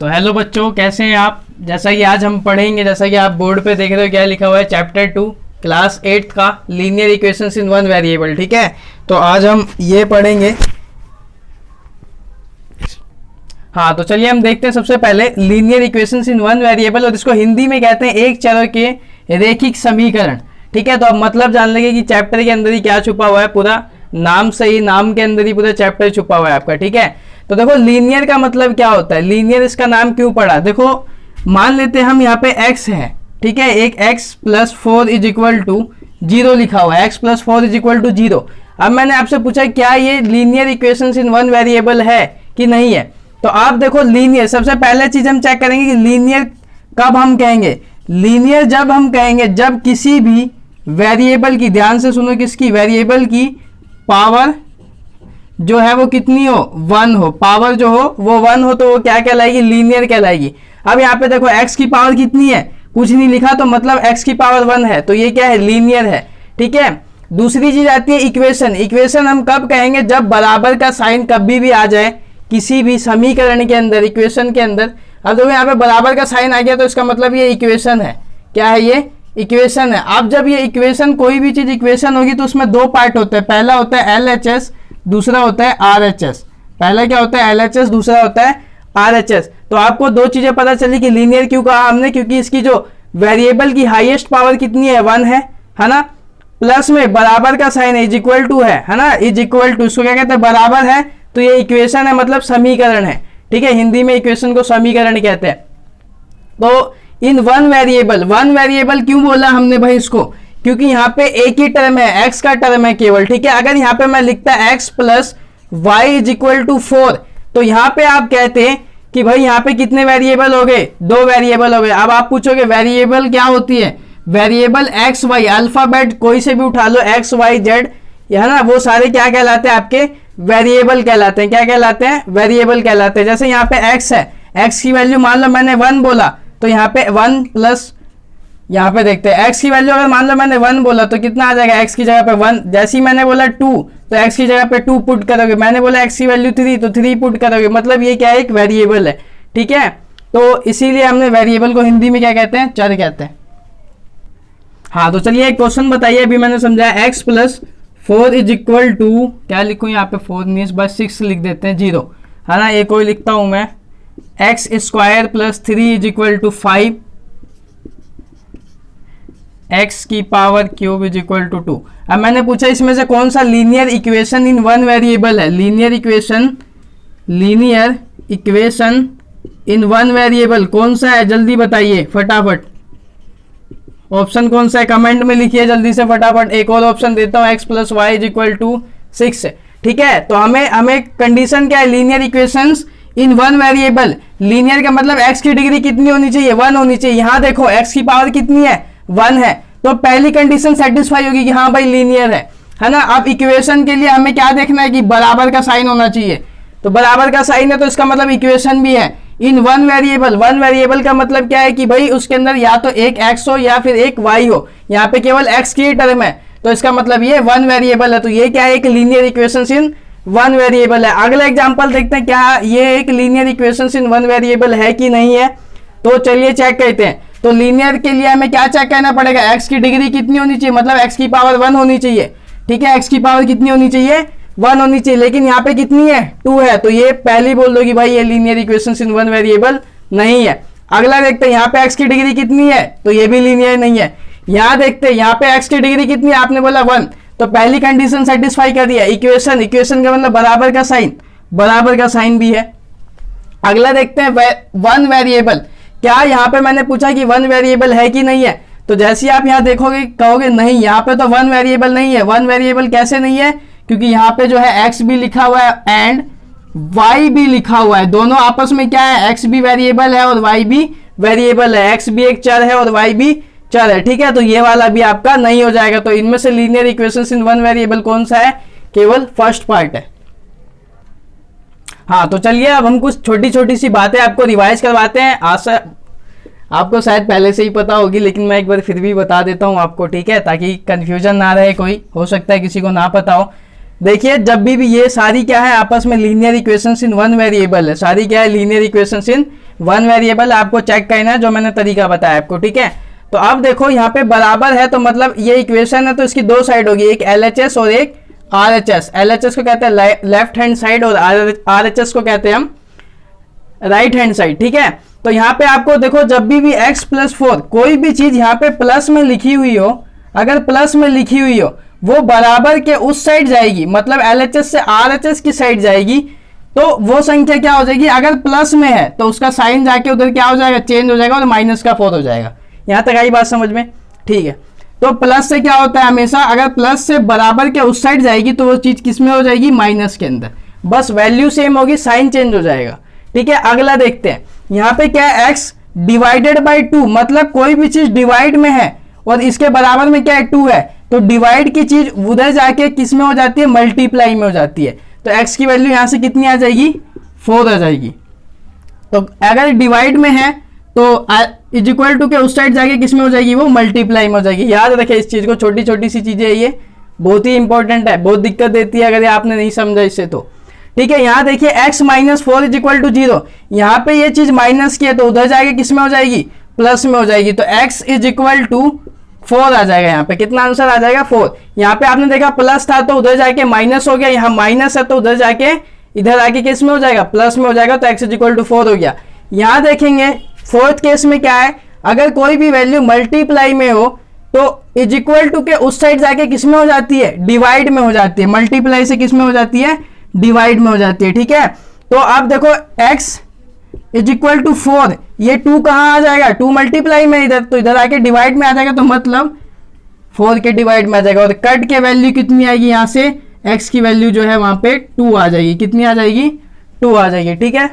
तो हेलो बच्चों, कैसे हैं आप। जैसा कि आज हम पढ़ेंगे, जैसा कि आप बोर्ड पे देख रहे हो क्या लिखा हुआ है, चैप्टर 2 क्लास 8 का linear equations in one variable. ठीक है, तो आज हम ये पढ़ेंगे। हाँ, तो चलिए हम देखते हैं सबसे पहले linear equations in one variable, और इसको हिंदी में कहते हैं एक चर के रेखिक समीकरण। ठीक है, तो अब मतलब जान लेंगे कि चैप्टर के अंदर ही क्या छुपा हुआ है। पूरा नाम से ही, नाम के अंदर ही पूरा चैप्टर छुपा हुआ है आपका। ठीक है, तो देखो लीनियर का मतलब क्या होता है, लीनियर इसका नाम क्यों पड़ा। देखो मान लेते हैं हम यहाँ पे x है। ठीक है, एक x plus 4 is equal to 0 लिखा हुआ है, x plus 4 is equal to 0। अब मैंने आपसे पूछा क्या ये linear equations in one variable है कि नहीं है। तो आप देखो लीनियर, सबसे पहले चीज हम चेक करेंगे कि लीनियर कब हम कहेंगे। लीनियर जब हम कहेंगे जब किसी भी वेरिएबल की, ध्यान से सुनो, किसकी, वेरिएबल की पावर जो है वो कितनी हो, 1 हो। पावर जो हो वो 1 हो तो वो क्या कहलाएगी, लीनियर कहलाएगी। अब यहाँ पे देखो x की पावर कितनी है, कुछ नहीं लिखा, तो मतलब x की पावर 1 है, तो ये क्या है, लीनियर है। ठीक है, दूसरी चीज आती है इक्वेशन। इक्वेशन हम कब कहेंगे, जब बराबर का साइन कभी भी आ जाए किसी भी समीकरण के अंदर, इक्वेशन के अंदर। अब देखो यहाँ पे बराबर का साइन आ गया तो इसका मतलब ये इक्वेशन है। क्या है, ये इक्वेशन है। अब जब ये इक्वेशन, कोई भी चीज इक्वेशन होगी तो उसमें दो पार्ट होते हैं, पहला होता है LHS, दूसरा होता है RHS। पहला क्या होता है, LHS, दूसरा होता है RHS। तो आपको दो चीजें पता चली कि लीनियर क्यों कहा हमने, क्योंकि इसकी जो वेरिएबल की हाईएस्ट पावर कितनी है, 1 है ना, प्लस में बराबर का साइन है, इज इक्वल टू है ना, इज इक्वल टू, इसको क्या कहते हैं, बराबर है, तो ये इक्वेशन है, मतलब समीकरण है। ठीक है, हिंदी में इक्वेशन को समीकरण कहते हैं। तो इन वन वेरिएबल क्यों बोला हमने भाई इसको, क्योंकि यहाँ पे एक ही टर्म है, x का टर्म है केवल। ठीक है, अगर यहाँ पे मैं लिखता x plus Y is equal to 4, तो यहाँ पे आप कहते हैं कि भाई यहाँ पे कितने वेरिएबल हो गए, 2 वेरिएबल हो गए। अब आप पूछोगे वेरिएबल क्या होती है, वेरिएबल x y, अल्फाबेट कोई से भी उठा लो, x y z, है ना, वो सारे क्या कहलाते हैं, आपके वेरिएबल कहलाते हैं। क्या कहलाते हैं, वेरिएबल कहलाते हैं। जैसे यहाँ पे x है, x की वैल्यू मान लो मैंने 1 बोला, तो यहाँ पे 1 प्लस, यहाँ पे देखते हैं x की वैल्यू अगर मान लो मैंने 1 बोला तो कितना आ जाएगा, x की जगह पे 1। जैसे ही मैंने बोला 2 तो x की जगह पे 2 पुट करोगे। मैंने बोला x की वैल्यू 3 तो 3 पुट करोगे, मतलब ये क्या है, एक वेरिएबल है। ठीक है, तो इसीलिए हमने वेरिएबल को हिंदी में क्या कहते हैं, चर कहते हैं। हाँ, तो चलिए एक क्वेश्चन बताइए, अभी मैंने समझाया x plus 4 is equal to, क्या लिखूँ यहाँ पे, 4 नहीं, बस 6 लिख देते हैं, 0 है ना, ये कोई लिखता हूँ मैं, x square plus 3 is equal to 5, x की power cube is equal to 2। अब मैंने पूछा इसमें से कौन सा linear equation in one variable है। Linear equation in one variable कौन सा है, जल्दी बताइए फटाफट। ऑप्शन कौन सा है, कमेंट में लिखिए जल्दी से फटाफट। एक और ऑप्शन देता हूं, x plus Y is equal to 6। ठीक है, तो हमें कंडीशन क्या है, linear equations in one variable. Linear का मतलब x की डिग्री कितनी होनी चाहिए, 1 होनी चाहिए। यहाँ देखो x की पावर कितनी है, 1 है, तो पहली कंडीशन सेटिस्फाई होगी कि हाँ भाई लीनियर है ना। अब इक्वेशन के लिए हमें क्या देखना है कि बराबर का साइन होना चाहिए, तो बराबर का साइन है तो इसका मतलब इक्वेशन भी है। इन वन वेरिएबल का मतलब क्या है कि भाई उसके अंदर या तो एक x हो या फिर एक y हो। यहाँ पे केवल x की टर्म है, तो इसका मतलब ये वन वेरिएबल है। तो ये क्या है, एक linear equation in one variable है। अगला एग्जांपल देखते हैं, क्या ये एक linear equation in one variable है कि नहीं है। तो चलिए चेक करते हैं। तो लीनियर के लिए हमें क्या चेक करना पड़ेगा, x की डिग्री कितनी होनी चाहिए, मतलब x की पावर 1 होनी चाहिए। ठीक है, x की पावर कितनी होनी चाहिए, 1 होनी चाहिए, लेकिन यहाँ पे कितनी है, 2 है, तो ये पहली बोल दो कि भाई ये linear equation in one variable नहीं है। अगला देखते हैं, यहाँ पे x की डिग्री कितनी है, तो ये भी लीनियर नहीं है। यहाँ देखते हैं, यहाँ पे x की डिग्री कितनी है, आपने बोला 1, तो पहली कंडीशन सेटिस्फाई कर दिया। इक्वेशन का मतलब बराबर का साइन भी है। अगला देखते हैं वन वेरिएबल, क्या यहाँ पे मैंने पूछा कि वन वेरिएबल है कि नहीं है। तो जैसे ही आप यहाँ देखोगे कहोगे नहीं, यहाँ पे तो वन वेरिएबल नहीं है। वन वेरिएबल कैसे नहीं है, क्योंकि यहाँ पे जो है x भी लिखा हुआ है एंड y भी लिखा हुआ है। दोनों आपस में क्या है, x भी वेरिएबल है और y भी वेरिएबल है, x भी एक चर है और y भी चर है। ठीक है, तो ये वाला भी आपका नहीं हो जाएगा। तो इनमें से linear equations in one variable कौन सा है, केवल फर्स्ट पार्ट है। हाँ, तो चलिए अब हम कुछ छोटी छोटी सी बातें आपको रिवाइज करवाते हैं। आशा आपको शायद पहले से ही पता होगी, लेकिन मैं एक बार फिर भी बता देता हूँ आपको। ठीक है, ताकि कंफ्यूजन ना रहे, कोई हो सकता है किसी को ना पता हो। देखिए, जब भी ये सारी क्या है, आपस में linear equations in one variable है। सारी क्या है, linear equations in one variable आपको चेक करना है, जो मैंने तरीका बताया आपको, ठीक है। तो अब देखो यहाँ पे बराबर है, तो मतलब ये इक्वेशन है तो इसकी दो साइड होगी, एक LHS और एक RHS। LHS को कहते हैं लेफ्ट हैंड साइड और RHS को कहते हैं हम राइट हैंड साइड, ठीक है। तो यहाँ पे आपको देखो जब भी x + 4 कोई भी चीज यहाँ पे प्लस में लिखी हुई हो, अगर प्लस में लिखी हुई हो वो बराबर के उस साइड जाएगी, मतलब LHS से RHS की साइड जाएगी, तो वो संख्या क्या हो जाएगी, अगर प्लस में है तो उसका साइन जाके उधर क्या हो जाएगा, चेंज हो जाएगा और -4 हो जाएगा। यहां तक आई बात समझ में, ठीक है। तो प्लस से क्या होता है, हमेशा अगर प्लस से बराबर के उस साइड जाएगी तो वो चीज किस में हो जाएगी, माइनस के अंदर, बस वैल्यू सेम होगी, साइन चेंज हो जाएगा, ठीक है। अगला देखते हैं, यहाँ पे क्या है, x डिवाइडेड बाई 2, मतलब कोई भी चीज डिवाइड में है और इसके बराबर में क्या है, 2 है, तो डिवाइड की चीज उधर जाके किस में हो जाती है, मल्टीप्लाई में हो जाती है। तो x की वैल्यू यहां से कितनी आ जाएगी, 4 आ जाएगी। तो अगर डिवाइड में है तो = के उस साइड जाके किस में हो जाएगी, वो मल्टीप्लाई में हो जाएगी। याद रखें इस चीज को, छोटी छोटी सी चीजें ये बहुत ही इंपॉर्टेंट है, बहुत दिक्कत देती है अगर आपने नहीं समझा इससे तो, ठीक है। यहाँ देखिए x - 4 = 0, यहाँ पे ये चीज माइनस की है तो उधर जाके किस में हो जाएगी, प्लस में हो जाएगी। तो x = 4 आ जाएगा, यहाँ पे कितना आंसर आ जाएगा, 4। यहाँ पे आपने देखा प्लस था तो उधर जाके माइनस हो गया, यहाँ माइनस है तो उधर जाके इधर आके किस में हो जाएगा, प्लस में हो जाएगा, तो x = 4 हो गया। यहाँ देखेंगे फोर्थ केस में क्या है, अगर कोई भी वैल्यू मल्टीप्लाई में हो तो = के उस साइड जाके किस में हो जाती है, डिवाइड में हो जाती है, मल्टीप्लाई से किस में हो जाती है, डिवाइड में हो जाती है, ठीक है। तो अब देखो x = 4, ये 2 कहाँ आ जाएगा, 2 मल्टीप्लाई में इधर, तो इधर आके डिवाइड में आ जाएगा, तो मतलब 4 के डिवाइड में आ जाएगा। और कट के वैल्यू कितनी आएगी, यहाँ से x की वैल्यू जो है वहां पे 2 आ जाएगी, कितनी आ जाएगी, 2 आ जाएगी, ठीक है।